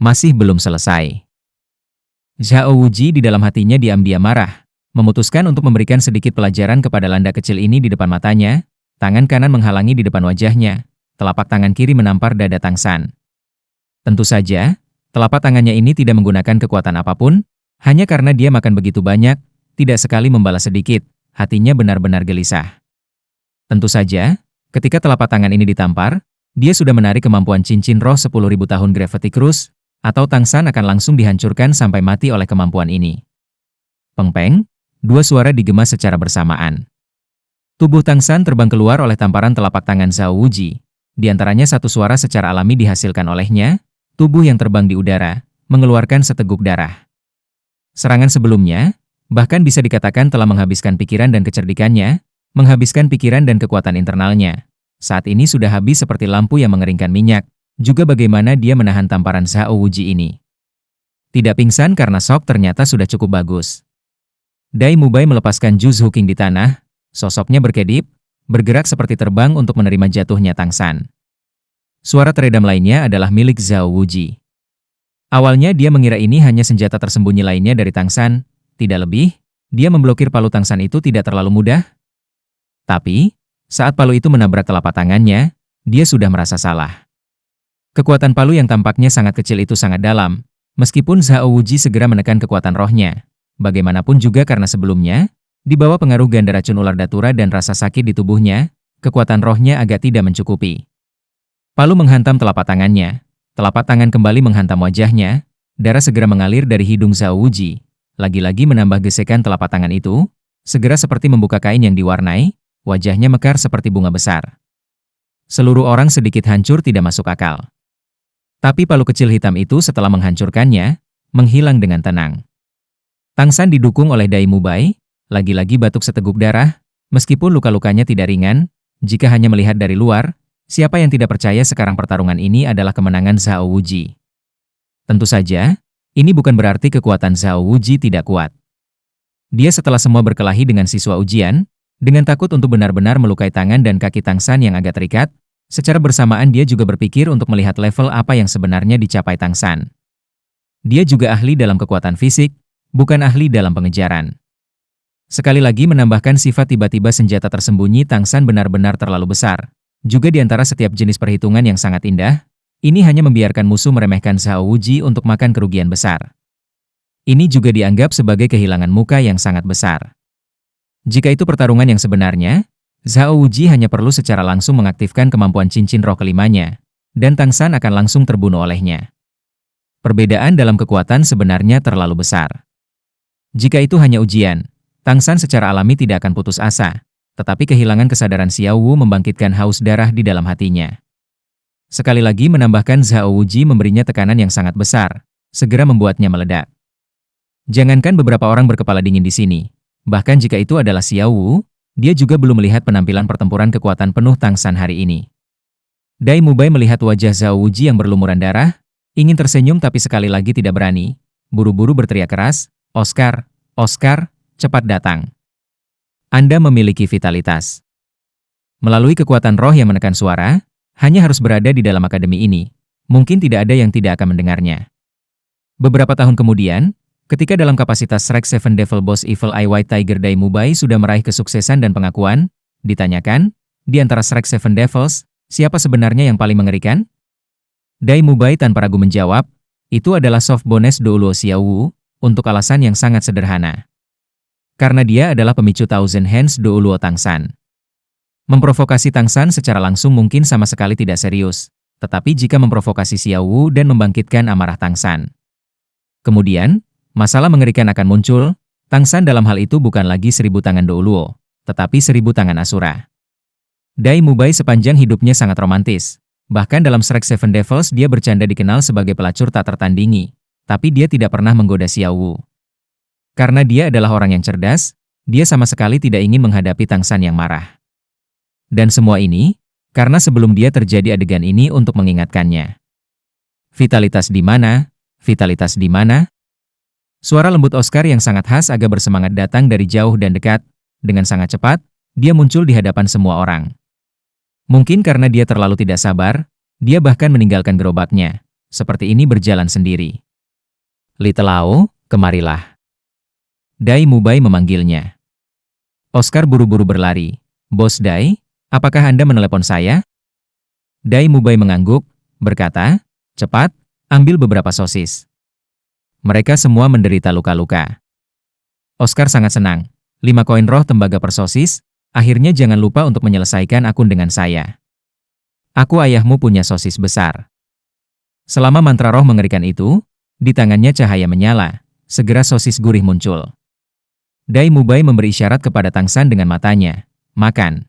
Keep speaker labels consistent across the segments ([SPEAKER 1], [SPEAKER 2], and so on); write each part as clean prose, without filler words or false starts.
[SPEAKER 1] masih belum selesai. Zhao Wuji di dalam hatinya diam-diam marah, memutuskan untuk memberikan sedikit pelajaran kepada landak kecil ini di depan matanya, tangan kanan menghalangi di depan wajahnya, telapak tangan kiri menampar dada Tang San. Tentu saja, telapak tangannya ini tidak menggunakan kekuatan apapun, hanya karena dia makan begitu banyak, tidak sekali membalas sedikit, hatinya benar-benar gelisah. Tentu saja, ketika telapak tangan ini ditampar, dia sudah menarik kemampuan cincin roh 10.000 tahun Gravity Cruise, atau Tang San akan langsung dihancurkan sampai mati oleh kemampuan ini. Peng-peng, dua suara digema secara bersamaan. Tubuh Tang San terbang keluar oleh tamparan telapak tangan Zhao Wuji. Di antaranya satu suara secara alami dihasilkan olehnya, tubuh yang terbang di udara, mengeluarkan seteguk darah. Serangan sebelumnya, bahkan bisa dikatakan telah menghabiskan pikiran dan kecerdikannya, menghabiskan pikiran dan kekuatan internalnya. Saat ini sudah habis seperti lampu yang mengeringkan minyak, juga bagaimana dia menahan tamparan Zhao Wuji ini. Tidak pingsan karena shock ternyata sudah cukup bagus. Dai Mubai melepaskan jus hooking di tanah, sosoknya berkedip, bergerak seperti terbang untuk menerima jatuhnya Tang San. Suara teredam lainnya adalah milik Zhao Wuji. Awalnya dia mengira ini hanya senjata tersembunyi lainnya dari Tang San, tidak lebih, dia memblokir palu Tang San itu tidak terlalu mudah. Tapi, saat palu itu menabrak telapak tangannya, dia sudah merasa salah. Kekuatan palu yang tampaknya sangat kecil itu sangat dalam, meskipun Zhao Wuji segera menekan kekuatan rohnya. Bagaimanapun juga karena sebelumnya, di bawah pengaruh ganda racun ular datura dan rasa sakit di tubuhnya, kekuatan rohnya agak tidak mencukupi. Palu menghantam telapak tangannya, telapak tangan kembali menghantam wajahnya, darah segera mengalir dari hidung Zhao Wuji. Lagi-lagi menambah gesekan telapak tangan itu, segera seperti membuka kain yang diwarnai, wajahnya mekar seperti bunga besar. Seluruh orang sedikit hancur tidak masuk akal. Tapi palu kecil hitam itu setelah menghancurkannya, menghilang dengan tenang. Tang San didukung oleh Dai Mubai, lagi-lagi batuk seteguk darah, meskipun luka-lukanya tidak ringan, jika hanya melihat dari luar, siapa yang tidak percaya sekarang pertarungan ini adalah kemenangan Zhao Wuji. Tentu saja, ini bukan berarti kekuatan Zhao Wuji tidak kuat. Dia setelah semua berkelahi dengan siswa ujian, dengan takut untuk benar-benar melukai tangan dan kaki Tang San yang agak terikat, secara bersamaan dia juga berpikir untuk melihat level apa yang sebenarnya dicapai Tang San. Dia juga ahli dalam kekuatan fisik, bukan ahli dalam pengejaran. Sekali lagi menambahkan sifat tiba-tiba senjata tersembunyi Tang San benar-benar terlalu besar. Juga di antara setiap jenis perhitungan yang sangat indah, ini hanya membiarkan musuh meremehkan Zhao Wuji untuk makan kerugian besar. Ini juga dianggap sebagai kehilangan muka yang sangat besar. Jika itu pertarungan yang sebenarnya, Zhao Wuji hanya perlu secara langsung mengaktifkan kemampuan cincin roh kelimanya, dan Tang San akan langsung terbunuh olehnya. Perbedaan dalam kekuatan sebenarnya terlalu besar. Jika itu hanya ujian, Tang San secara alami tidak akan putus asa, tetapi kehilangan kesadaran Xiao Wu membangkitkan haus darah di dalam hatinya. Sekali lagi menambahkan Zhao Wuji memberinya tekanan yang sangat besar, segera membuatnya meledak. Jangankan beberapa orang berkepala dingin di sini, bahkan jika itu adalah Xiao Wu, dia juga belum melihat penampilan pertempuran kekuatan penuh Tang San hari ini. Dai Mubai melihat wajah Zhao Wuji yang berlumuran darah, ingin tersenyum tapi sekali lagi tidak berani, buru-buru berteriak keras, "Oscar, Oscar, cepat datang. Anda memiliki vitalitas." Melalui kekuatan roh yang menekan suara, hanya harus berada di dalam akademi ini, mungkin tidak ada yang tidak akan mendengarnya. Beberapa tahun kemudian, ketika dalam kapasitas Shrek Seven Devil Boss Evil Eye White Tiger, Dai Mubai sudah meraih kesuksesan dan pengakuan, ditanyakan, di antara Shrek Seven Devils, siapa sebenarnya yang paling mengerikan? Dai Mubai tanpa ragu menjawab, itu adalah Soft Bonus Douluo Xiao Wu, untuk alasan yang sangat sederhana. Karena dia adalah pemicu Thousand Hands Douluo Tang San. Memprovokasi Tang San secara langsung mungkin sama sekali tidak serius, tetapi jika memprovokasi Xiao Wu dan membangkitkan amarah Tang San, kemudian, masalah mengerikan akan muncul. Tang San dalam hal itu bukan lagi 1000 tangan Douluo, tetapi 1000 tangan Asura. Dai Mubai sepanjang hidupnya sangat romantis. Bahkan dalam Shrek Seven Devils dia bercanda dikenal sebagai pelacur tak tertandingi, tapi dia tidak pernah menggoda Xiao Wu. Karena dia adalah orang yang cerdas, dia sama sekali tidak ingin menghadapi Tang San yang marah. Dan semua ini, karena sebelum dia terjadi adegan ini untuk mengingatkannya. Vitalitas di mana? Vitalitas di mana? Suara lembut Oscar yang sangat khas agak bersemangat datang dari jauh dan dekat. Dengan sangat cepat, dia muncul di hadapan semua orang. Mungkin karena dia terlalu tidak sabar, dia bahkan meninggalkan gerobaknya. seperti ini berjalan sendiri. Little Lao, kemarilah. Dai Mubai memanggilnya. Oscar buru-buru berlari. Bos Dai, apakah Anda menelepon saya? Dai Mubai mengangguk, berkata, cepat, ambil beberapa sosis. Mereka semua menderita luka-luka. Oscar sangat senang. 5 koin roh tembaga per sosis, akhirnya jangan lupa untuk menyelesaikan akun dengan saya. Aku ayahmu punya sosis besar. Selama mantra roh mengerikan itu, di tangannya cahaya menyala, segera sosis gurih muncul. Dai Mubai memberi isyarat kepada Tang San dengan matanya, makan.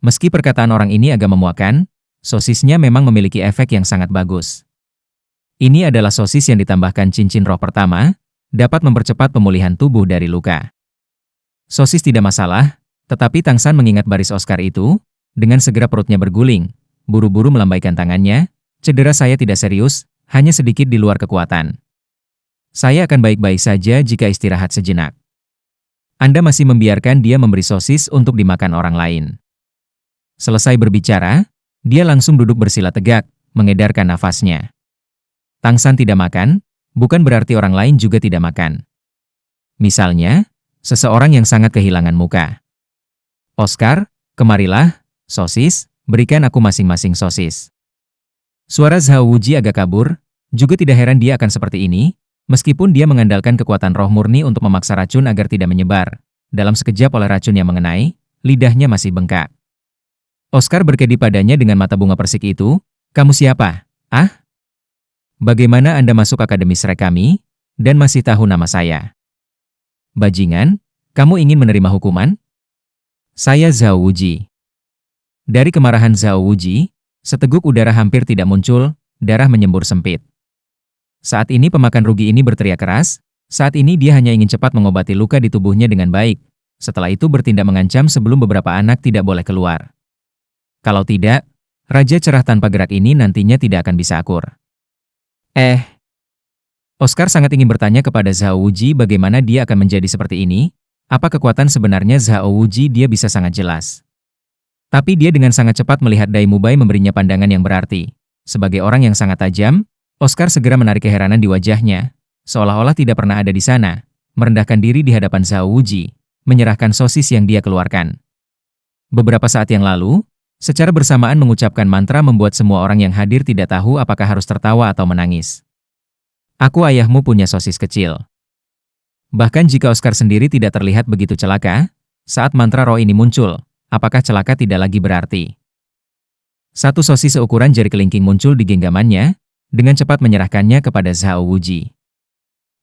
[SPEAKER 1] Meski perkataan orang ini agak memuakkan, sosisnya memang memiliki efek yang sangat bagus. Ini adalah sosis yang ditambahkan cincin roh pertama, dapat mempercepat pemulihan tubuh dari luka. Sosis tidak masalah, tetapi Tang San mengingat baris Oscar itu, dengan segera perutnya berguling, buru-buru melambaikan tangannya, cedera saya tidak serius, hanya sedikit di luar kekuatan. Saya akan baik-baik saja jika istirahat sejenak. Anda masih membiarkan dia memberi sosis untuk dimakan orang lain. Selesai berbicara, dia langsung duduk bersila tegak, mengedarkan nafasnya. Tang San tidak makan, bukan berarti orang lain juga tidak makan. Misalnya, seseorang yang sangat kehilangan muka. Oscar, kemarilah, sosis, berikan aku masing-masing sosis. Suara Zhao Wuji agak kabur, juga tidak heran dia akan seperti ini, meskipun dia mengandalkan kekuatan roh murni untuk memaksa racun agar tidak menyebar. Dalam sekejap oleh racun yang mengenai, lidahnya masih bengkak. Oscar berkedip padanya dengan mata bunga persik itu, kamu siapa? Ah? Bagaimana Anda masuk Akademi Shrek kami, dan masih tahu nama saya? Bajingan, kamu ingin menerima hukuman? Saya Zhao Wuji. Dari kemarahan Zhao Wuji, seteguk udara hampir tidak muncul, darah menyembur sempit. Saat ini pemakan rugi ini berteriak keras, saat ini dia hanya ingin cepat mengobati luka di tubuhnya dengan baik, setelah itu bertindak mengancam sebelum beberapa anak tidak boleh keluar. Kalau tidak, Raja Cerah tanpa gerak ini nantinya tidak akan bisa akur. Oscar sangat ingin bertanya kepada Zhao Wuji bagaimana dia akan menjadi seperti ini, apa kekuatan sebenarnya Zhao Wuji dia bisa sangat jelas. Tapi dia dengan sangat cepat melihat Dai Mubai memberinya pandangan yang berarti. Sebagai orang yang sangat tajam, Oscar segera menarik keheranan di wajahnya, seolah-olah tidak pernah ada di sana, merendahkan diri di hadapan Zhao Wuji, menyerahkan sosis yang dia keluarkan. Beberapa saat yang lalu, secara bersamaan mengucapkan mantra membuat semua orang yang hadir tidak tahu apakah harus tertawa atau menangis. Aku ayahmu punya sosis kecil. Bahkan jika Oscar sendiri tidak terlihat begitu celaka, saat mantra roh ini muncul, apakah celaka tidak lagi berarti? Satu sosis seukuran jari kelingking muncul di genggamannya, dengan cepat menyerahkannya kepada Zhao Wuji.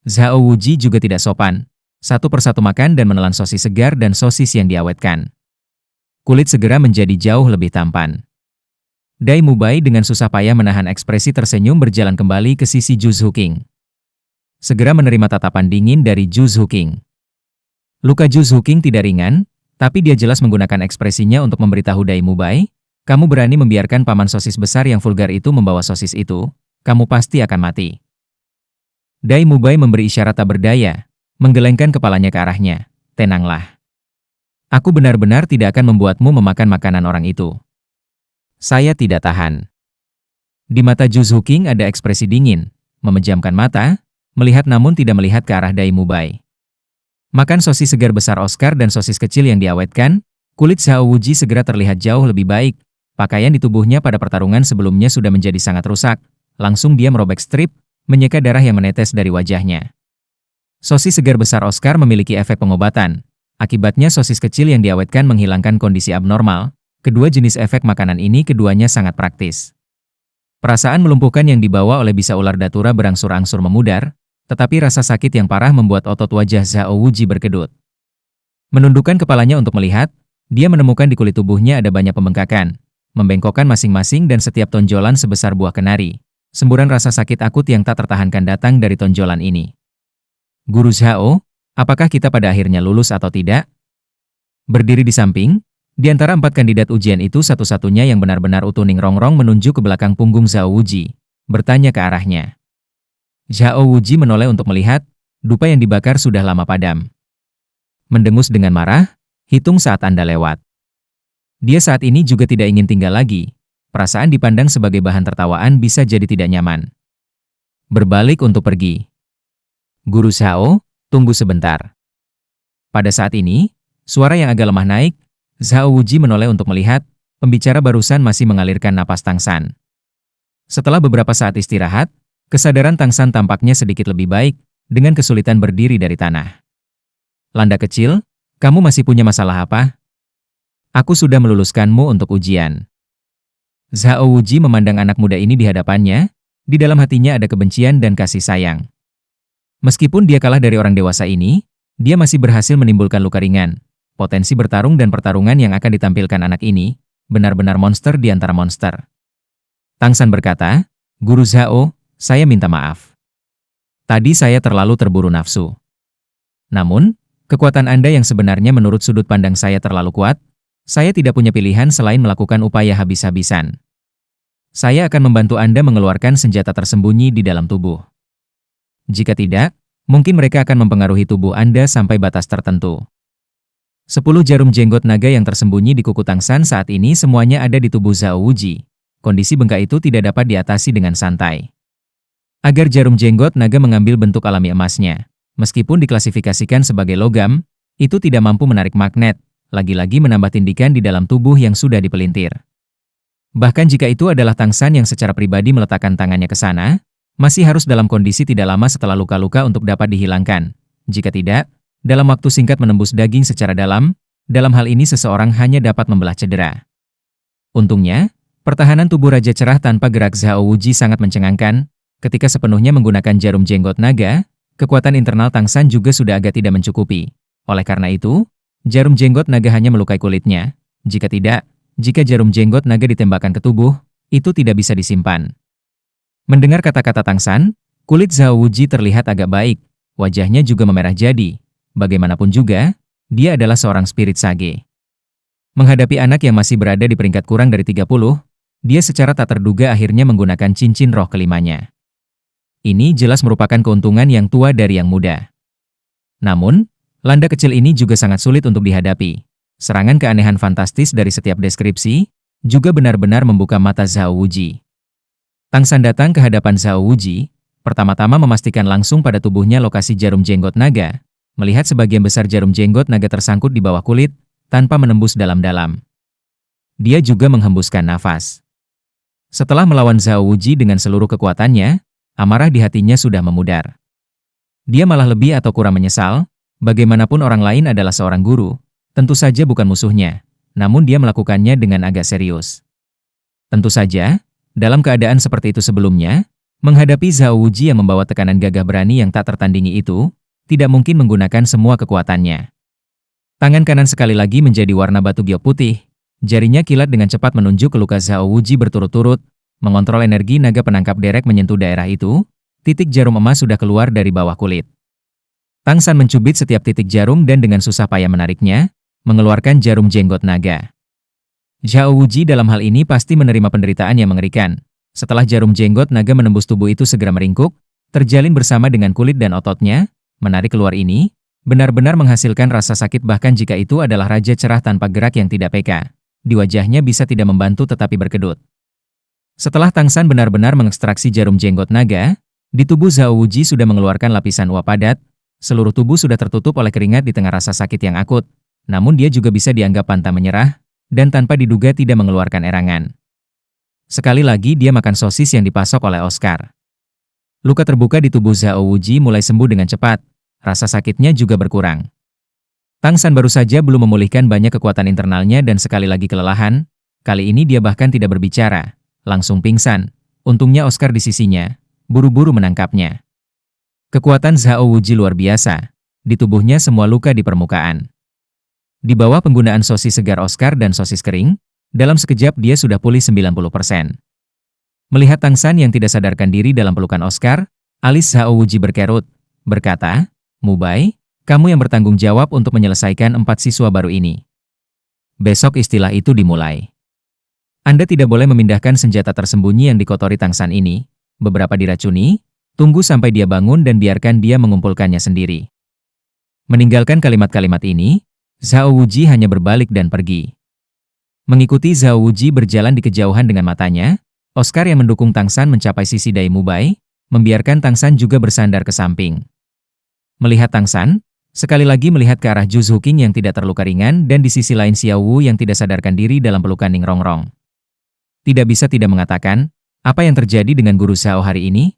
[SPEAKER 1] Zhao Wuji juga tidak sopan, satu persatu makan dan menelan sosis segar dan sosis yang diawetkan. Kulit segera menjadi jauh lebih tampan. Dai Mubai dengan susah payah menahan ekspresi tersenyum berjalan kembali ke sisi Zhu Zuqing. Segera menerima tatapan dingin dari Zhu Zuqing. Luka Zhu Zuqing tidak ringan, tapi dia jelas menggunakan ekspresinya untuk memberitahu Dai Mubai, kamu berani membiarkan paman sosis besar yang vulgar itu membawa sosis itu, kamu pasti akan mati. Dai Mubai memberi isyarat tak berdaya, menggelengkan kepalanya ke arahnya. Tenanglah. Aku benar-benar tidak akan membuatmu memakan makanan orang itu. Saya tidak tahan. Di mata Zhu Zuqing ada ekspresi dingin, memejamkan mata, melihat namun tidak melihat ke arah Dai Mubai. Makan sosis segar besar Oscar dan sosis kecil yang diawetkan, kulit Zhao Wuji segera terlihat jauh lebih baik, pakaian di tubuhnya pada pertarungan sebelumnya sudah menjadi sangat rusak. Langsung dia merobek strip, menyeka darah yang menetes dari wajahnya. Sosis segar besar Oscar memiliki efek pengobatan. Akibatnya sosis kecil yang diawetkan menghilangkan kondisi abnormal. Kedua jenis efek makanan ini keduanya sangat praktis. Perasaan melumpuhkan yang dibawa oleh bisa ular datura berangsur-angsur memudar, tetapi rasa sakit yang parah membuat otot wajah Zhao Wuji berkedut. Menundukkan kepalanya untuk melihat, dia menemukan di kulit tubuhnya ada banyak pembengkakan, membengkokkan masing-masing dan setiap tonjolan sebesar buah kenari. Semburan rasa sakit akut yang tak tertahankan datang dari tonjolan ini. Guru Zhao, apakah kita pada akhirnya lulus atau tidak? Berdiri di samping, di antara 4 kandidat ujian itu satu-satunya yang benar-benar utuh Ning Rongrong menunjuk ke belakang punggung Zhao Wuji, bertanya ke arahnya. Zhao Wuji menoleh untuk melihat, dupa yang dibakar sudah lama padam. Mendengus dengan marah, hitung saat Anda lewat. Dia saat ini juga tidak ingin tinggal lagi. Perasaan dipandang sebagai bahan tertawaan bisa jadi tidak nyaman. berbalik untuk pergi. Guru Zhao, tunggu sebentar. Pada saat ini, suara yang agak lemah naik. Zhao Wuji menoleh untuk melihat, pembicara barusan masih mengalirkan napas Tang San. Setelah beberapa saat istirahat, kesadaran Tang San tampaknya sedikit lebih baik, dengan kesulitan berdiri dari tanah. Landa kecil, kamu masih punya masalah apa? Aku sudah meluluskanmu untuk ujian. Zhao Wuji memandang anak muda ini di hadapannya, di dalam hatinya ada kebencian dan kasih sayang. Meskipun dia kalah dari orang dewasa ini, dia masih berhasil menimbulkan luka ringan. Potensi bertarung dan pertarungan yang akan ditampilkan anak ini, benar-benar monster di antara monster. Tang San berkata, Guru Zhao, saya minta maaf. Tadi saya terlalu terburu nafsu. Namun, kekuatan Anda yang sebenarnya menurut sudut pandang saya terlalu kuat, saya tidak punya pilihan selain melakukan upaya habis-habisan. Saya akan membantu Anda mengeluarkan senjata tersembunyi di dalam tubuh. Jika tidak, mungkin mereka akan mempengaruhi tubuh Anda sampai batas tertentu. 10 jarum jenggot naga yang tersembunyi di kuku Tang San saat ini semuanya ada di tubuh Zhao Wuji. Kondisi bengkak itu tidak dapat diatasi dengan santai. Agar jarum jenggot naga mengambil bentuk alami emasnya, meskipun diklasifikasikan sebagai logam, itu tidak mampu menarik magnet, lagi-lagi menambah tindikan di dalam tubuh yang sudah dipelintir. Bahkan jika itu adalah Tang San yang secara pribadi meletakkan tangannya ke sana, masih harus dalam kondisi tidak lama setelah luka-luka untuk dapat dihilangkan. Jika tidak, dalam waktu singkat menembus daging secara dalam hal ini seseorang hanya dapat membelah cedera. Untungnya, pertahanan tubuh Raja Cerah tanpa gerak Zhao Wuji sangat mencengangkan. Ketika sepenuhnya menggunakan jarum jenggot naga, kekuatan internal Tang San juga sudah agak tidak mencukupi. Oleh karena itu, jarum jenggot naga hanya melukai kulitnya. Jika jarum jenggot naga ditembakkan ke tubuh, itu tidak bisa disimpan. Mendengar kata-kata Tang San, kulit Zhao Wuji terlihat agak baik, wajahnya juga memerah jadi. Bagaimanapun juga, dia adalah seorang spirit sage. Menghadapi anak yang masih berada di peringkat kurang dari 30, dia secara tak terduga akhirnya menggunakan cincin roh kelimanya. Ini jelas merupakan keuntungan yang tua dari yang muda. Namun, landa kecil ini juga sangat sulit untuk dihadapi. Serangan keanehan fantastis dari setiap deskripsi juga benar-benar membuka mata Zhao Wuji. Tang San datang ke hadapan Zhao Wuji, pertama-tama memastikan langsung pada tubuhnya lokasi jarum jenggot naga, melihat sebagian besar jarum jenggot naga tersangkut di bawah kulit, tanpa menembus dalam-dalam. Dia juga menghembuskan nafas. Setelah melawan Zhao Wuji dengan seluruh kekuatannya, amarah di hatinya sudah memudar. Dia malah lebih atau kurang menyesal, bagaimanapun orang lain adalah seorang guru, tentu saja bukan musuhnya, namun dia melakukannya dengan agak serius. Tentu saja, dalam keadaan seperti itu sebelumnya, menghadapi Zhao Wuji yang membawa tekanan gagah berani yang tak tertandingi itu, tidak mungkin menggunakan semua kekuatannya. Tangan kanan sekali lagi menjadi warna batu giok putih, jarinya kilat dengan cepat menunjuk ke luka Zhao Wuji berturut-turut, mengontrol energi naga penangkap derek menyentuh daerah itu, titik jarum emas sudah keluar dari bawah kulit. Tang San mencubit setiap titik jarum dan dengan susah payah menariknya, mengeluarkan jarum jenggot naga. Zhao Wuji dalam hal ini pasti menerima penderitaan yang mengerikan. Setelah jarum jenggot naga menembus tubuh itu segera meringkuk, terjalin bersama dengan kulit dan ototnya, menarik keluar ini, benar-benar menghasilkan rasa sakit bahkan jika itu adalah Raja Cerah tanpa gerak yang tidak peka. Di wajahnya bisa tidak membantu tetapi berkedut. Setelah Tang San benar-benar mengekstraksi jarum jenggot naga, di tubuh Zhao Wuji sudah mengeluarkan lapisan uap padat, seluruh tubuh sudah tertutup oleh keringat di tengah rasa sakit yang akut. Namun dia juga bisa dianggap pantang menyerah, dan tanpa diduga tidak mengeluarkan erangan. Sekali lagi dia makan sosis yang dipasok oleh Oscar. Luka terbuka di tubuh Zhao Wuji mulai sembuh dengan cepat, rasa sakitnya juga berkurang. Tang San baru saja belum memulihkan banyak kekuatan internalnya dan sekali lagi kelelahan, kali ini dia bahkan tidak berbicara, langsung pingsan. Untungnya Oscar di sisinya, buru-buru menangkapnya. Kekuatan Zhao Wuji luar biasa, di tubuhnya semua luka di permukaan. Di bawah penggunaan sosis segar Oscar dan sosis kering, dalam sekejap dia sudah pulih 90%. Melihat Tang San yang tidak sadarkan diri dalam pelukan Oscar, alis Zhao Wuji berkerut, berkata, Mubai, kamu yang bertanggung jawab untuk menyelesaikan 4 siswa baru ini. Besok istilah itu dimulai. Anda tidak boleh memindahkan senjata tersembunyi yang dikotori Tang San ini, beberapa diracuni, tunggu sampai dia bangun dan biarkan dia mengumpulkannya sendiri. Meninggalkan kalimat-kalimat ini, Zhao Wuji hanya berbalik dan pergi. Mengikuti Zhao Wuji berjalan di kejauhan dengan matanya, Oscar yang mendukung Tang San mencapai sisi Dai Mubai, membiarkan Tang San juga bersandar ke samping. Melihat Tang San, sekali lagi melihat ke arah Ju Zuqing yang tidak terluka ringan dan di sisi lain Xiao Wu yang tidak sadarkan diri dalam pelukan Ning Rongrong. Tidak bisa tidak mengatakan, apa yang terjadi dengan Guru Xiao hari ini?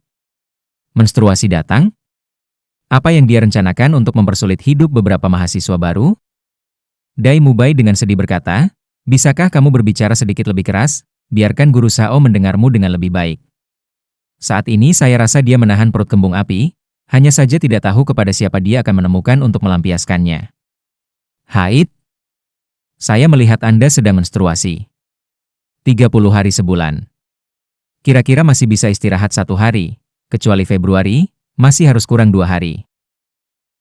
[SPEAKER 1] Menstruasi datang? Apa yang dia rencanakan untuk mempersulit hidup beberapa mahasiswa baru? Dai Mubai dengan sedih berkata, bisakah kamu berbicara sedikit lebih keras? Biarkan Guru Xiao mendengarmu dengan lebih baik. Saat ini saya rasa dia menahan perut kembung api, hanya saja tidak tahu kepada siapa dia akan menemukan untuk melampiaskannya. Haid? Saya melihat Anda sedang menstruasi. 30 hari sebulan. Kira-kira masih bisa istirahat 1 hari, kecuali Februari, masih harus kurang 2 hari.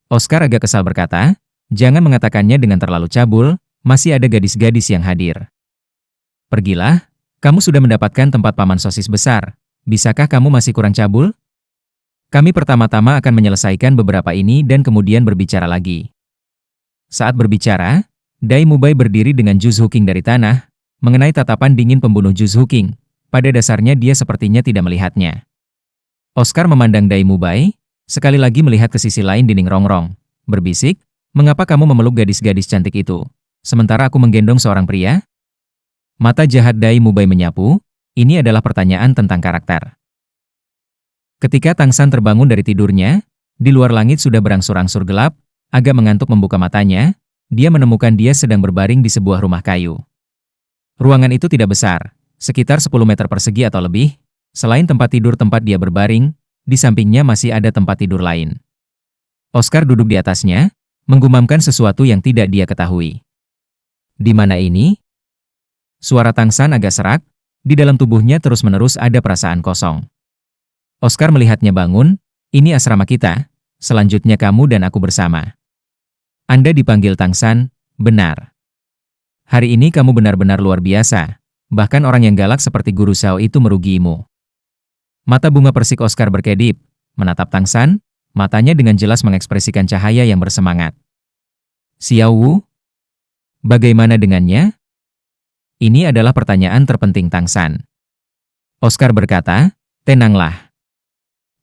[SPEAKER 1] Oscar agak kesal berkata, jangan mengatakannya dengan terlalu cabul, masih ada gadis-gadis yang hadir. Pergilah, kamu sudah mendapatkan tempat paman sosis besar. Bisakah kamu masih kurang cabul? Kami pertama-tama akan menyelesaikan beberapa ini dan kemudian berbicara lagi. Saat berbicara, Dai Mubai berdiri dengan Ju Zuqing dari tanah, mengenai tatapan dingin pembunuh Ju Zuqing. Pada dasarnya dia sepertinya tidak melihatnya. Oscar memandang Dai Mubai, sekali lagi melihat ke sisi lain di Ning Rongrong, berbisik, mengapa kamu memeluk gadis-gadis cantik itu, sementara aku menggendong seorang pria? Mata jahat Dai Mubai menyapu. Ini adalah pertanyaan tentang karakter. Ketika Tang San terbangun dari tidurnya, di luar langit sudah berangsur-angsur gelap, agak mengantuk membuka matanya, dia menemukan dia sedang berbaring di sebuah rumah kayu. Ruangan itu tidak besar, sekitar 10 meter persegi atau lebih, selain tempat tidur tempat dia berbaring, di sampingnya masih ada tempat tidur lain. Oscar duduk di atasnya, menggumamkan sesuatu yang tidak dia ketahui. Di mana ini? Suara Tang San agak serak. Di dalam tubuhnya terus-menerus ada perasaan kosong. Oscar melihatnya bangun, ini asrama kita, selanjutnya kamu dan aku bersama. Anda dipanggil Tang San, benar. Hari ini kamu benar-benar luar biasa, bahkan orang yang galak seperti Guru Xiao itu merugiimu. Mata bunga persik Oscar berkedip, menatap Tang San, matanya dengan jelas mengekspresikan cahaya yang bersemangat. Xiao Wu? Bagaimana dengannya? Ini adalah pertanyaan terpenting Tang San. Oscar berkata, tenanglah.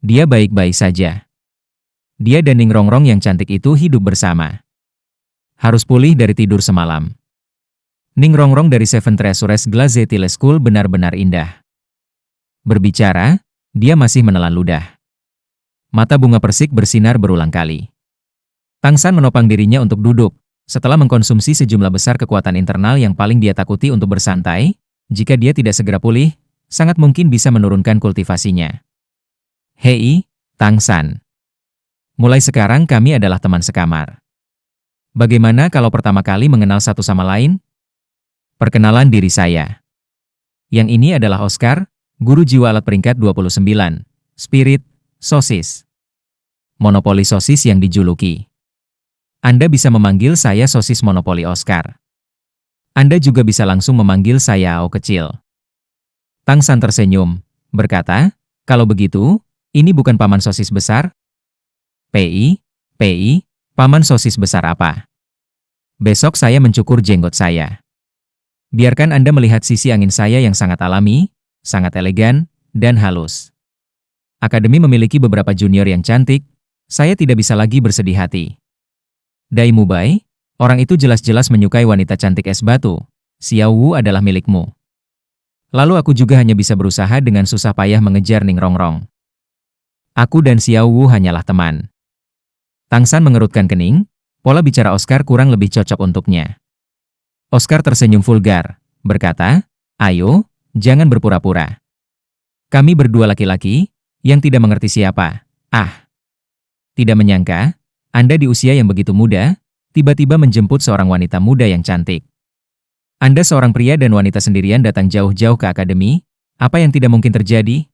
[SPEAKER 1] Dia baik-baik saja. Dia dan Ning Rongrong yang cantik itu hidup bersama. Harus pulih dari tidur semalam. Ning Rongrong dari Seven Treasures Glaze Tile School benar-benar indah. Berbicara, dia masih menelan ludah. Mata bunga persik bersinar berulang kali. Tang San menopang dirinya untuk duduk. Setelah mengkonsumsi sejumlah besar kekuatan internal yang paling dia takuti untuk bersantai, jika dia tidak segera pulih, sangat mungkin bisa menurunkan kultivasinya. Hei, Tang San. Mulai sekarang kami adalah teman sekamar. Bagaimana kalau pertama kali mengenal satu sama lain? Perkenalan diri saya. Yang ini adalah Oscar, guru jiwa alat peringkat 29, Spirit, Sosis. Monopoli sosis yang dijuluki. Anda bisa memanggil saya Sosis Monopoli Oscar. Anda juga bisa langsung memanggil saya Ao kecil. Tang San tersenyum, berkata, kalau begitu, ini bukan paman sosis besar? PI, paman sosis besar apa? Besok saya mencukur jenggot saya. Biarkan Anda melihat sisi angin saya yang sangat alami, sangat elegan, dan halus. Akademi memiliki beberapa junior yang cantik, saya tidak bisa lagi bersedih hati. Dai Mubai, orang itu jelas-jelas menyukai wanita cantik es batu. Xiao Wu adalah milikmu. Lalu aku juga hanya bisa berusaha dengan susah payah mengejar Ning Rongrong. Aku dan Xiao Wu hanyalah teman. Tang San mengerutkan kening, pola bicara Oscar kurang lebih cocok untuknya. Oscar tersenyum vulgar, berkata, ayo, jangan berpura-pura. Kami berdua laki-laki, yang tidak mengerti siapa. Tidak menyangka, Anda di usia yang begitu muda, tiba-tiba menjemput seorang wanita muda yang cantik. Anda seorang pria dan wanita sendirian datang jauh-jauh ke akademi, apa yang tidak mungkin terjadi?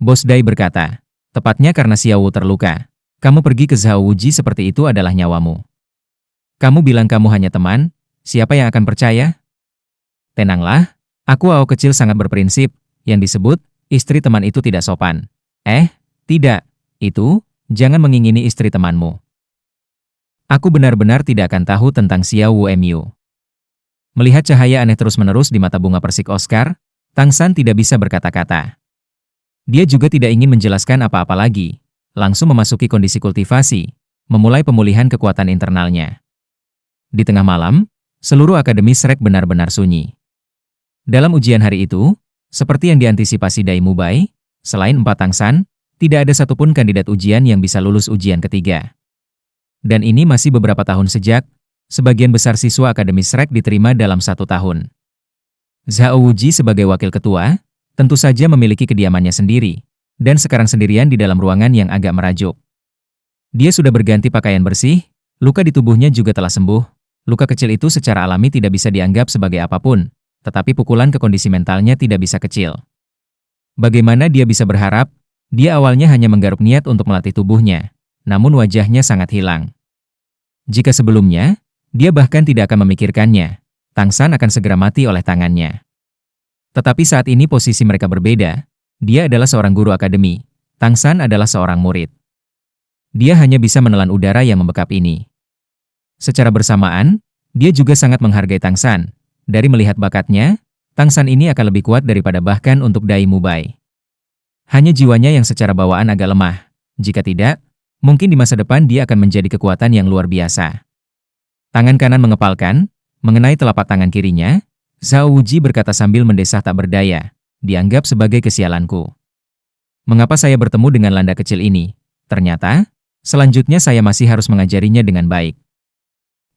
[SPEAKER 1] Bos Dai berkata, tepatnya karena Xiao Wu terluka. Kamu pergi ke Zhao Wuji seperti itu adalah nyawamu. Kamu bilang kamu hanya teman, siapa yang akan percaya? Tenanglah, aku Ao kecil sangat berprinsip, yang disebut, istri teman itu tidak sopan. Tidak, itu, jangan mengingini istri temanmu. Aku benar-benar tidak akan tahu tentang Xiao Wu Mu. Melihat cahaya aneh terus-menerus di mata bunga persik Oscar, Tang San tidak bisa berkata-kata. Dia juga tidak ingin menjelaskan apa-apa lagi, langsung memasuki kondisi kultivasi, memulai pemulihan kekuatan internalnya. Di tengah malam, seluruh Akademi Shrek benar-benar sunyi. Dalam ujian hari itu, seperti yang diantisipasi Dai Mubai, selain 4 Tangsan, tidak ada satupun kandidat ujian yang bisa lulus ujian ketiga. Dan ini masih beberapa tahun sejak, sebagian besar siswa Akademi Shrek diterima dalam 1 tahun. Zhao Wuji sebagai wakil ketua, tentu saja memiliki kediamannya sendiri, dan sekarang sendirian di dalam ruangan yang agak merajuk. Dia sudah berganti pakaian bersih, luka di tubuhnya juga telah sembuh. Luka kecil itu secara alami tidak bisa dianggap sebagai apapun, tetapi pukulan ke kondisi mentalnya tidak bisa kecil. Bagaimana dia bisa berharap? Dia awalnya hanya menggaruk niat untuk melatih tubuhnya, namun wajahnya sangat hilang. Jika sebelumnya, dia bahkan tidak akan memikirkannya, Tangsan akan segera mati oleh tangannya. Tetapi saat ini posisi mereka berbeda. Dia adalah seorang guru akademi, Tangsan adalah seorang murid. Dia hanya bisa menelan udara yang membekap ini. Secara bersamaan, dia juga sangat menghargai Tangsan. Dari melihat bakatnya, Tangsan ini akan lebih kuat daripada bahkan untuk Dai Mubai. Hanya jiwanya yang secara bawaan agak lemah. Jika tidak, mungkin di masa depan dia akan menjadi kekuatan yang luar biasa. Tangan kanan mengepalkan, mengenai telapak tangan kirinya, Zhao Wuji berkata sambil mendesah tak berdaya, dianggap sebagai kesialanku. Mengapa saya bertemu dengan landa kecil ini? Ternyata, selanjutnya saya masih harus mengajarinya dengan baik.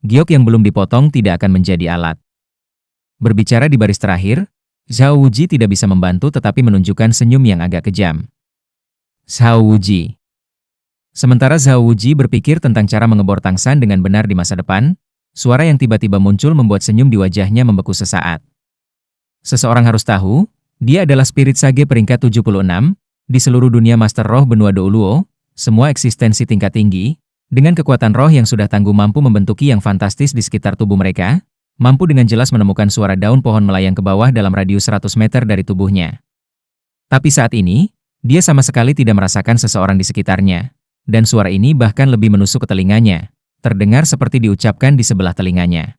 [SPEAKER 1] Giok yang belum dipotong tidak akan menjadi alat. Berbicara di baris terakhir, Zhao Wuji tidak bisa membantu tetapi menunjukkan senyum yang agak kejam. Zhao Wuji. Sementara Zhao Wuji berpikir tentang cara mengebor Tangsan dengan benar di masa depan, suara yang tiba-tiba muncul membuat senyum di wajahnya membeku sesaat. Seseorang harus tahu, dia adalah spirit sage peringkat 76, di seluruh dunia Master Roh Benua Douluo, semua eksistensi tingkat tinggi, dengan kekuatan roh yang sudah tangguh mampu membentuki yang fantastis di sekitar tubuh mereka, mampu dengan jelas menemukan suara daun pohon melayang ke bawah dalam radius 100 meter dari tubuhnya. Tapi saat ini, dia sama sekali tidak merasakan seseorang di sekitarnya, dan suara ini bahkan lebih menusuk ke telinganya. Terdengar seperti diucapkan di sebelah telinganya.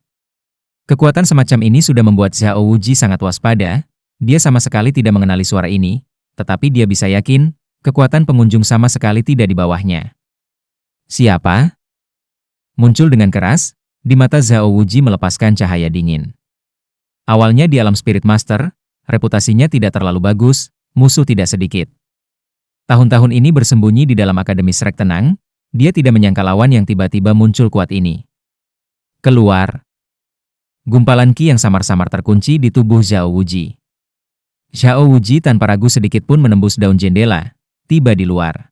[SPEAKER 1] Kekuatan semacam ini sudah membuat Zhao Wuji sangat waspada. Dia sama sekali tidak mengenali suara ini, tetapi dia bisa yakin, kekuatan pengunjung sama sekali tidak di bawahnya. Siapa? Muncul dengan keras, di mata Zhao Wuji melepaskan cahaya dingin. Awalnya di alam Spirit Master, reputasinya tidak terlalu bagus, musuh tidak sedikit. Tahun-tahun ini bersembunyi di dalam Akademi Shrek tenang, dia tidak menyangka lawan yang tiba-tiba muncul kuat ini. Keluar. Gumpalan ki yang samar-samar terkunci di tubuh Zhao Wuji. Zhao Wuji tanpa ragu sedikit pun menembus daun jendela, tiba di luar.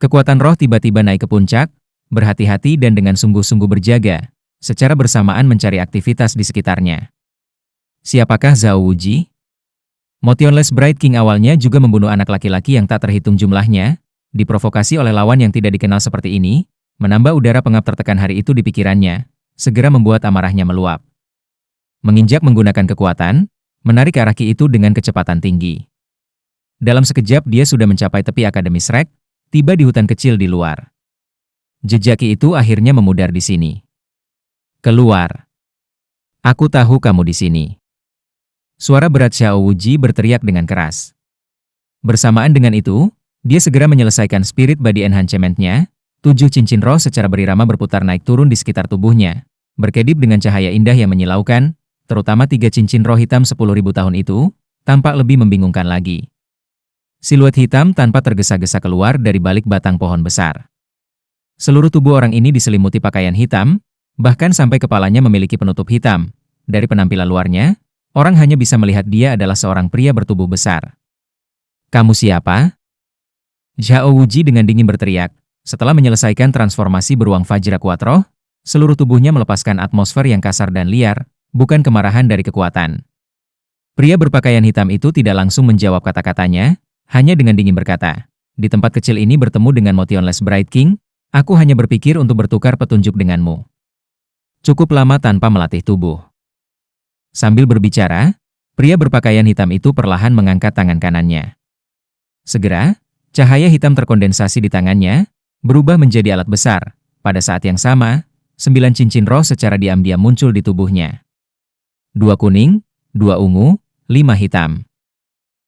[SPEAKER 1] Kekuatan roh tiba-tiba naik ke puncak, berhati-hati dan dengan sungguh-sungguh berjaga, secara bersamaan mencari aktivitas di sekitarnya. Siapakah Zhao Wuji? Motionless Bright King awalnya juga membunuh anak laki-laki yang tak terhitung jumlahnya, diprovokasi oleh lawan yang tidak dikenal seperti ini, menambah udara pengap tertekan hari itu di pikirannya, segera membuat amarahnya meluap. Menginjak menggunakan kekuatan, menarik ke arah ki itu dengan kecepatan tinggi. Dalam sekejap dia sudah mencapai tepi Akademi Shrek, tiba di hutan kecil di luar. Jejak ki itu akhirnya memudar di sini. Keluar. Aku tahu kamu di sini. Suara berat Zhao Wuji berteriak dengan keras. Bersamaan dengan itu, dia segera menyelesaikan spirit body enhancement-nya, 7 cincin roh secara berirama berputar naik turun di sekitar tubuhnya, berkedip dengan cahaya indah yang menyilaukan, terutama 3 cincin roh hitam 10.000 tahun itu, tampak lebih membingungkan lagi. Siluet hitam tanpa tergesa-gesa keluar dari balik batang pohon besar. Seluruh tubuh orang ini diselimuti pakaian hitam, bahkan sampai kepalanya memiliki penutup hitam. Dari penampilan luarnya, orang hanya bisa melihat dia adalah seorang pria bertubuh besar. Kamu siapa? Zhao Wuji dengan dingin berteriak, setelah menyelesaikan transformasi beruang Fajra kuat roh, seluruh tubuhnya melepaskan atmosfer yang kasar dan liar, bukan kemarahan dari kekuatan. Pria berpakaian hitam itu tidak langsung menjawab kata-katanya, hanya dengan dingin berkata, di tempat kecil ini bertemu dengan Motionless Bright King, aku hanya berpikir untuk bertukar petunjuk denganmu. Cukup lama tanpa melatih tubuh. Sambil berbicara, pria berpakaian hitam itu perlahan mengangkat tangan kanannya. Segera, cahaya hitam terkondensasi di tangannya, berubah menjadi alat besar. Pada saat yang sama, 9 cincin roh secara diam-diam muncul di tubuhnya. 2 kuning, 2 ungu, 5 hitam.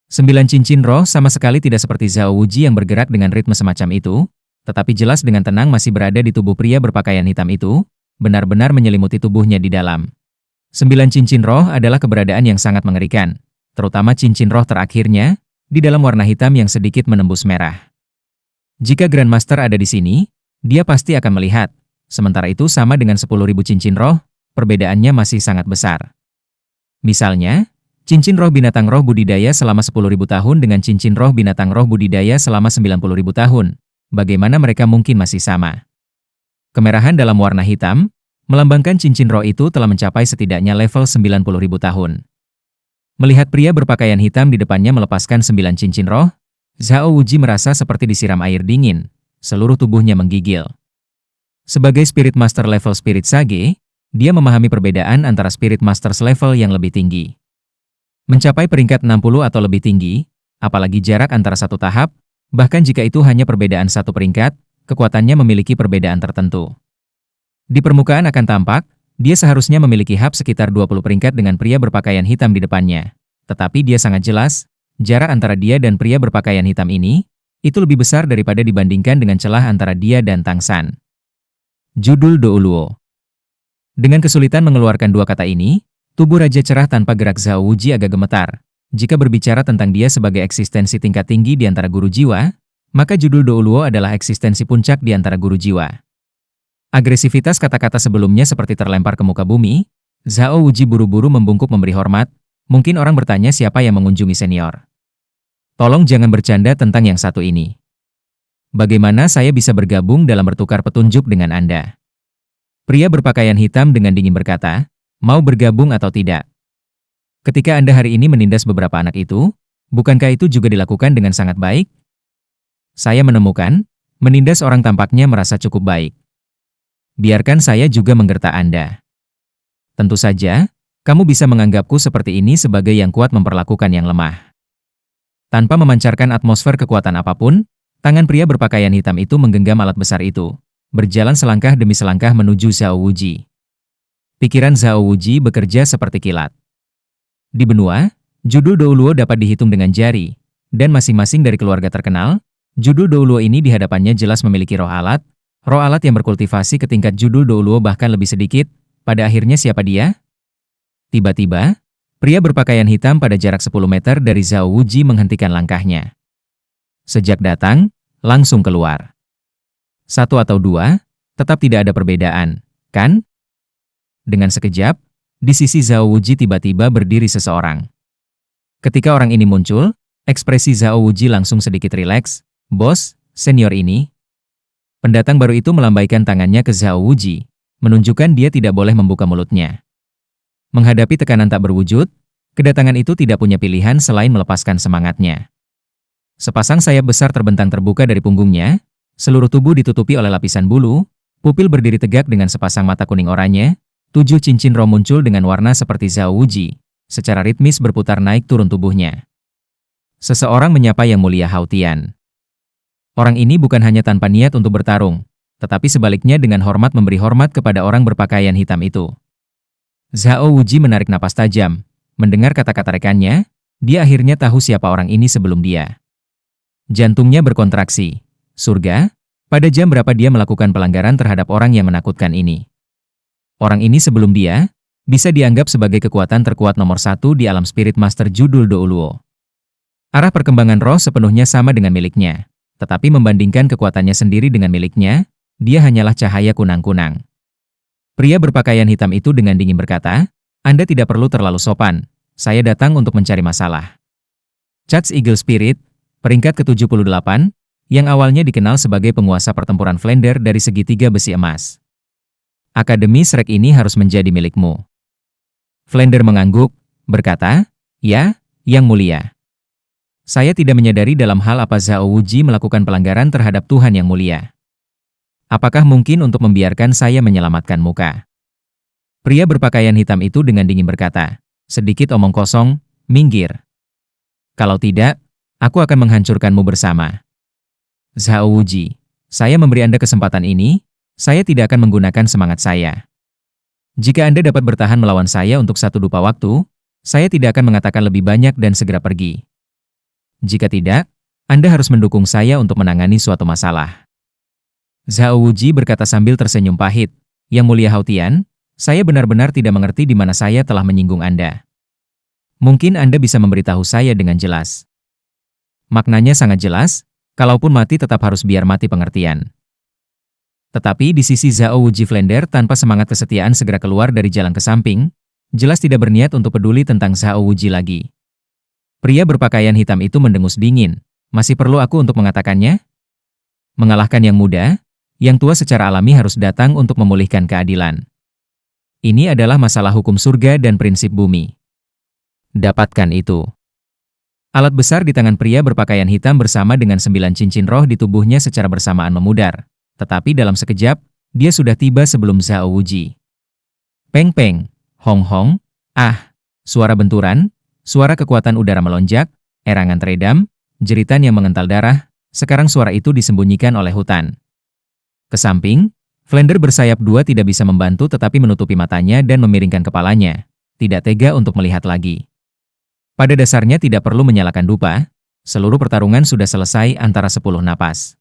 [SPEAKER 1] 9 cincin roh sama sekali tidak seperti Zhao Wuji yang bergerak dengan ritme semacam itu, tetapi jelas dengan tenang masih berada di tubuh pria berpakaian hitam itu, benar-benar menyelimuti tubuhnya di dalam. 9 cincin roh adalah keberadaan yang sangat mengerikan, terutama cincin roh terakhirnya, di dalam warna hitam yang sedikit menembus merah. Jika Grandmaster ada di sini, dia pasti akan melihat. Sementara itu sama dengan 10.000 cincin roh, perbedaannya masih sangat besar. Misalnya, cincin roh binatang roh budidaya selama 10.000 tahun dengan cincin roh binatang roh budidaya selama 90.000 tahun. Bagaimana mereka mungkin masih sama? Kemerahan dalam warna hitam, melambangkan cincin roh itu telah mencapai setidaknya level 90.000 tahun. Melihat pria berpakaian hitam di depannya melepaskan 9 cincin roh, Zhao Wuji merasa seperti disiram air dingin, seluruh tubuhnya menggigil. Sebagai Spirit Master level Spirit Sage, dia memahami perbedaan antara Spirit Masters level yang lebih tinggi. Mencapai peringkat 60 atau lebih tinggi, apalagi jarak antara satu tahap, bahkan jika itu hanya perbedaan satu peringkat, kekuatannya memiliki perbedaan tertentu. Di permukaan akan tampak, dia seharusnya memiliki hub sekitar 20 peringkat dengan pria berpakaian hitam di depannya. Tetapi dia sangat jelas, jarak antara dia dan pria berpakaian hitam ini, itu lebih besar daripada dibandingkan dengan celah antara dia dan Tang San. Judul Douluo. Dengan kesulitan mengeluarkan dua kata ini, tubuh Raja Cerah tanpa gerak Zhao Wuji agak gemetar. Jika berbicara tentang dia sebagai eksistensi tingkat tinggi di antara guru jiwa, maka judul Douluo adalah eksistensi puncak di antara guru jiwa. Agresivitas kata-kata sebelumnya seperti terlempar ke muka bumi, Zhao Wuji buru-buru membungkuk memberi hormat, mungkin orang bertanya siapa yang mengunjungi senior. Tolong jangan bercanda tentang yang satu ini. Bagaimana saya bisa bergabung dalam bertukar petunjuk dengan Anda? Pria berpakaian hitam dengan dingin berkata, mau bergabung atau tidak? Ketika Anda hari ini menindas beberapa anak itu, bukankah itu juga dilakukan dengan sangat baik? Saya menemukan, menindas orang tampaknya merasa cukup baik. Biarkan saya juga menggertak Anda. Tentu saja, kamu bisa menganggapku seperti ini sebagai yang kuat memperlakukan yang lemah. Tanpa memancarkan atmosfer kekuatan apapun, tangan pria berpakaian hitam itu menggenggam alat besar itu, berjalan selangkah demi selangkah menuju Zhao Wuji. Pikiran Zhao Wuji bekerja seperti kilat. Di benua, judul Douluo dapat dihitung dengan jari, dan masing-masing dari keluarga terkenal, judul Douluo ini di hadapannya jelas memiliki roh alat yang berkultivasi ke tingkat judul Douluo bahkan lebih sedikit. Pada akhirnya siapa dia? Tiba-tiba, pria berpakaian hitam pada jarak 10 meter dari Zhao Wuji menghentikan langkahnya. Sejak datang, langsung keluar. Satu atau dua, tetap tidak ada perbedaan, kan? Dengan sekejap, di sisi Zhao Wuji tiba-tiba berdiri seseorang. Ketika orang ini muncul, ekspresi Zhao Wuji langsung sedikit rileks. Bos, senior ini. Pendatang baru itu melambaikan tangannya ke Zhao Wuji, menunjukkan dia tidak boleh membuka mulutnya. Menghadapi tekanan tak berwujud, kedatangan itu tidak punya pilihan selain melepaskan semangatnya. Sepasang sayap besar terbentang terbuka dari punggungnya, seluruh tubuh ditutupi oleh lapisan bulu, pupil berdiri tegak dengan sepasang mata kuning oranye, 7 cincin roh muncul dengan warna seperti Zhao Wuji, secara ritmis berputar naik turun tubuhnya. Seseorang menyapa Yang Mulia Hao Tian. Orang ini bukan hanya tanpa niat untuk bertarung, tetapi sebaliknya dengan hormat memberi hormat kepada orang berpakaian hitam itu. Zhao Wuji menarik napas tajam, mendengar kata-kata rekannya, dia akhirnya tahu siapa orang ini sebelum dia. Jantungnya berkontraksi. Surga? Pada jam berapa dia melakukan pelanggaran terhadap orang yang menakutkan ini? Orang ini sebelum dia, bisa dianggap sebagai kekuatan terkuat nomor 1 di alam Spirit Master judul Douluo. Arah perkembangan roh sepenuhnya sama dengan miliknya, tetapi membandingkan kekuatannya sendiri dengan miliknya, dia hanyalah cahaya kunang-kunang. Pria berpakaian hitam itu dengan dingin berkata, Anda tidak perlu terlalu sopan, saya datang untuk mencari masalah. Charged Eagle Spirit, peringkat ke-78, yang awalnya dikenal sebagai penguasa pertempuran Flender dari segitiga besi emas. Akademi Shrek ini harus menjadi milikmu. Flender mengangguk, berkata, ya, Yang Mulia. Saya tidak menyadari dalam hal apa Zhao Wuji melakukan pelanggaran terhadap Tuhan Yang Mulia. Apakah mungkin untuk membiarkan saya menyelamatkan muka? Pria berpakaian hitam itu dengan dingin berkata, sedikit omong kosong, minggir. Kalau tidak, aku akan menghancurkanmu bersama. Zhao Wuji, saya memberi Anda kesempatan ini, saya tidak akan menggunakan semangat saya. Jika Anda dapat bertahan melawan saya untuk 1 dupa waktu, saya tidak akan mengatakan lebih banyak dan segera pergi. Jika tidak, Anda harus mendukung saya untuk menangani suatu masalah. Zhao Wuji berkata sambil tersenyum pahit. Yang mulia Hao Tian, saya benar-benar tidak mengerti di mana saya telah menyinggung Anda. Mungkin Anda bisa memberitahu saya dengan jelas. Maknanya sangat jelas, kalaupun mati tetap harus biar mati pengertian. Tetapi di sisi Zhao Wuji, Flender tanpa semangat kesetiaan segera keluar dari jalan ke samping, jelas tidak berniat untuk peduli tentang Zhao Wuji lagi. Pria berpakaian hitam itu mendengus dingin. Masih perlu aku untuk mengatakannya? Mengalahkan yang muda, yang tua secara alami harus datang untuk memulihkan keadilan. Ini adalah masalah hukum surga dan prinsip bumi. Dapatkan itu. Alat besar di tangan pria berpakaian hitam bersama dengan 9 cincin roh di tubuhnya secara bersamaan memudar. Tetapi dalam sekejap, dia sudah tiba sebelum Zhao Wuji. Peng peng, hong hong, suara benturan, suara kekuatan udara melonjak, erangan teredam, jeritan yang mengental darah, sekarang suara itu disembunyikan oleh hutan. Ke samping, Flender bersayap dua tidak bisa membantu tetapi menutupi matanya dan memiringkan kepalanya, tidak tega untuk melihat lagi. Pada dasarnya tidak perlu menyalakan dupa, seluruh pertarungan sudah selesai antara 10 napas.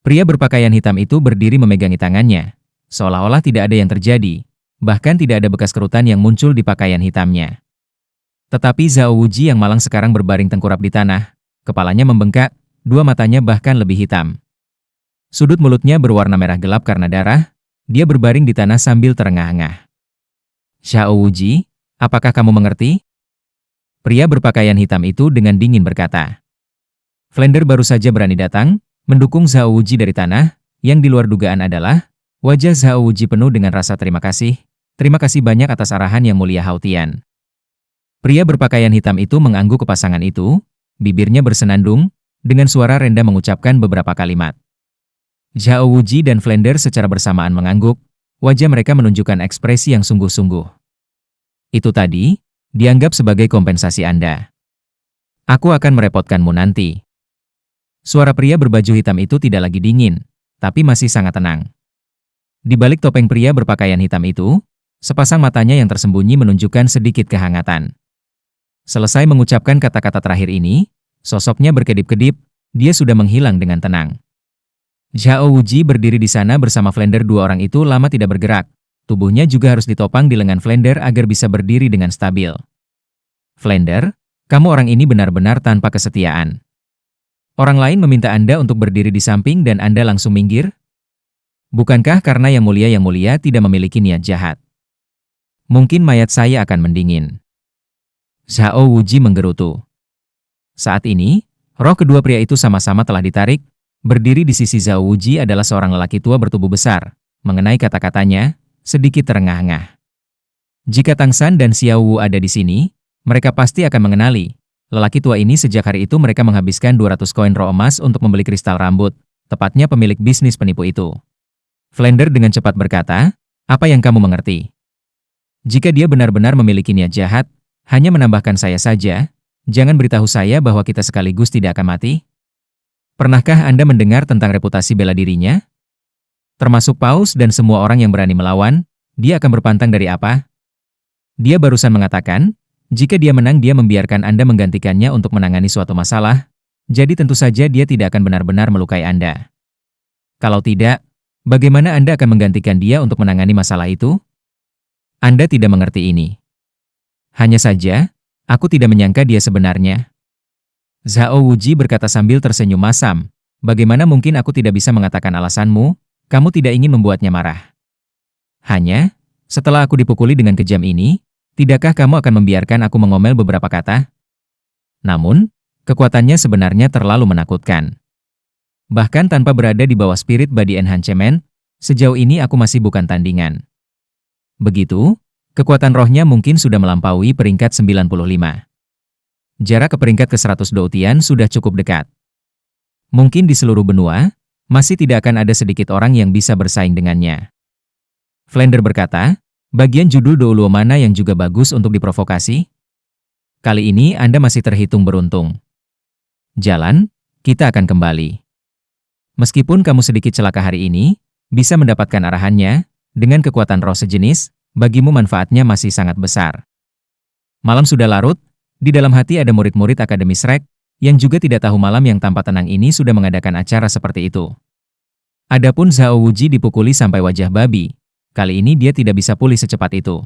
[SPEAKER 1] Pria berpakaian hitam itu berdiri memegangi tangannya, seolah-olah tidak ada yang terjadi, bahkan tidak ada bekas kerutan yang muncul di pakaian hitamnya. Tetapi Zhao Wuji yang malang sekarang berbaring tengkurap di tanah, kepalanya membengkak, dua matanya bahkan lebih hitam. Sudut mulutnya berwarna merah gelap karena darah, dia berbaring di tanah sambil terengah-engah. Zhao Wuji, apakah kamu mengerti? Pria berpakaian hitam itu dengan dingin berkata. Flender baru saja berani datang, mendukung Zhao Wuji dari tanah, yang di luar dugaan adalah, wajah Zhao Wuji penuh dengan rasa terima kasih banyak atas arahan yang mulia Hao Tian. Pria berpakaian hitam itu mengangguk ke pasangan itu, bibirnya bersenandung, dengan suara rendah mengucapkan beberapa kalimat. Zhao Wuji dan Flender secara bersamaan mengangguk, wajah mereka menunjukkan ekspresi yang sungguh-sungguh. Itu tadi, dianggap sebagai kompensasi Anda. Aku akan merepotkanmu nanti. Suara pria berbaju hitam itu tidak lagi dingin, tapi masih sangat tenang. Di balik topeng pria berpakaian hitam itu, sepasang matanya yang tersembunyi menunjukkan sedikit kehangatan. Selesai mengucapkan kata-kata terakhir ini, sosoknya berkedip-kedip, dia sudah menghilang dengan tenang. Zhao Wuji berdiri di sana bersama Flender. Dua orang itu lama tidak bergerak, tubuhnya juga harus ditopang di lengan Flender agar bisa berdiri dengan stabil. Flender, kamu orang ini benar-benar tanpa kesetiaan. Orang lain meminta Anda untuk berdiri di samping dan Anda langsung minggir? Bukankah karena yang mulia tidak memiliki niat jahat? Mungkin mayat saya akan mendingin. Zhao Wuji menggerutu. Saat ini, roh kedua pria itu sama-sama telah ditarik. Berdiri di sisi Zhao Wuji adalah seorang lelaki tua bertubuh besar. Mengenai kata-katanya, sedikit terengah-engah. Jika Tang San dan Xiao Wu ada di sini, mereka pasti akan mengenali. Lelaki tua ini sejak hari itu mereka menghabiskan 200 koin roh emas untuk membeli kristal rambut, tepatnya pemilik bisnis penipu itu. Flender dengan cepat berkata, apa yang kamu mengerti? Jika dia benar-benar memiliki niat jahat, hanya menambahkan saya saja, jangan beritahu saya bahwa kita sekaligus tidak akan mati. Pernahkah Anda mendengar tentang reputasi bela dirinya? Termasuk Paus dan semua orang yang berani melawan, dia akan berpantang dari apa? Dia barusan mengatakan, jika dia menang dia membiarkan Anda menggantikannya untuk menangani suatu masalah, jadi tentu saja dia tidak akan benar-benar melukai Anda. Kalau tidak, bagaimana Anda akan menggantikan dia untuk menangani masalah itu? Anda tidak mengerti ini. Hanya saja, aku tidak menyangka dia sebenarnya. Zhao Wuji berkata sambil tersenyum masam, bagaimana mungkin aku tidak bisa mengatakan alasanmu, kamu tidak ingin membuatnya marah. Hanya, setelah aku dipukuli dengan kejam ini, tidakkah kamu akan membiarkan aku mengomel beberapa kata? Namun, kekuatannya sebenarnya terlalu menakutkan. Bahkan tanpa berada di bawah spirit body enhancement, sejauh ini aku masih bukan tandingan. Begitu, kekuatan rohnya mungkin sudah melampaui peringkat 95. Jarak ke peringkat ke-100 Doutian sudah cukup dekat. Mungkin di seluruh benua, masih tidak akan ada sedikit orang yang bisa bersaing dengannya. Flender berkata, bagian judul Douluo mana yang juga bagus untuk diprovokasi? Kali ini Anda masih terhitung beruntung. Jalan, kita akan kembali. Meskipun kamu sedikit celaka hari ini, bisa mendapatkan arahannya, dengan kekuatan roh sejenis, bagimu manfaatnya masih sangat besar. Malam sudah larut, di dalam hati ada murid-murid Akademi Shrek, yang juga tidak tahu malam yang tampak tenang ini sudah mengadakan acara seperti itu. Adapun Zhao Wuji dipukuli sampai wajah babi. Kali ini dia tidak bisa pulih secepat itu.